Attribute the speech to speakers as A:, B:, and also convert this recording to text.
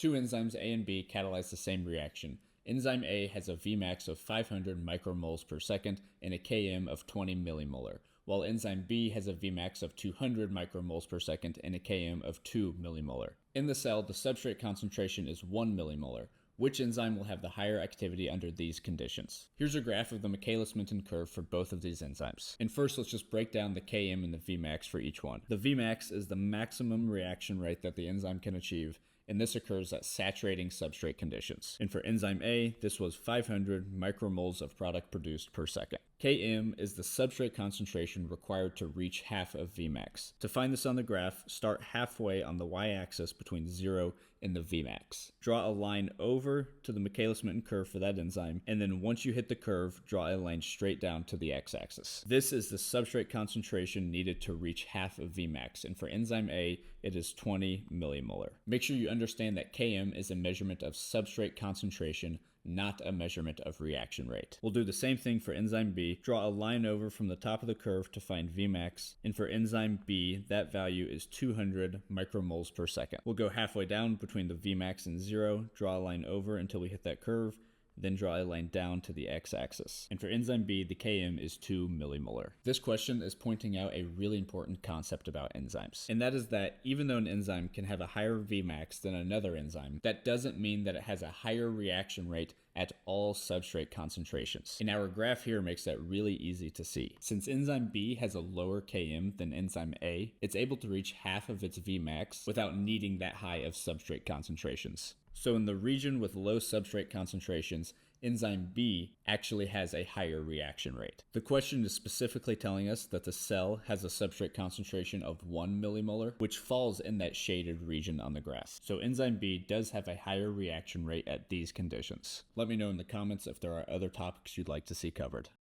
A: Two enzymes A and B catalyze the same reaction. Enzyme A has a Vmax of 500 micromoles per second and a Km of 20 millimolar, while enzyme B has a Vmax of 200 micromoles per second and a Km of 2 millimolar. In the cell, the substrate concentration is 1 millimolar. Which enzyme will have the higher activity under these conditions? Here's a graph of the Michaelis-Menten curve for both of these enzymes. And first, let's just break down the Km and the Vmax for each one. The Vmax is the maximum reaction rate that the enzyme can achieve, and this occurs at saturating substrate conditions. And for enzyme A, this was 500 micromoles of product produced per second. Km is the substrate concentration required to reach half of Vmax. To find this on the graph, start halfway on the y-axis between 0 and the Vmax. Draw a line over to the Michaelis-Menten curve for that enzyme, and then once you hit the curve, draw a line straight down to the x-axis. This is the substrate concentration needed to reach half of Vmax, and for enzyme A, it is 20 millimolar. Make sure you understand that Km is a measurement of substrate concentration, not a measurement of reaction rate. We'll do the same thing for enzyme B. Draw a line over from the top of the curve to find Vmax, and for enzyme B, that value is 200 micromoles per second. We'll go halfway down between the Vmax and 0, draw a line over until we hit that curve, then draw a line down to the x-axis. And for enzyme B, the Km is 2 millimolar. This question is pointing out a really important concept about enzymes, and that is that even though an enzyme can have a higher Vmax than another enzyme, that doesn't mean that it has a higher reaction rate at all substrate concentrations. And our graph here makes that really easy to see. Since enzyme B has a lower Km than enzyme A, it's able to reach half of its Vmax without needing that high of substrate concentrations. So in the region with low substrate concentrations, enzyme B actually has a higher reaction rate. The question is specifically telling us that the cell has a substrate concentration of 1 millimolar, which falls in that shaded region on the graph. So enzyme B does have a higher reaction rate at these conditions. Let me know in the comments if there are other topics you'd like to see covered.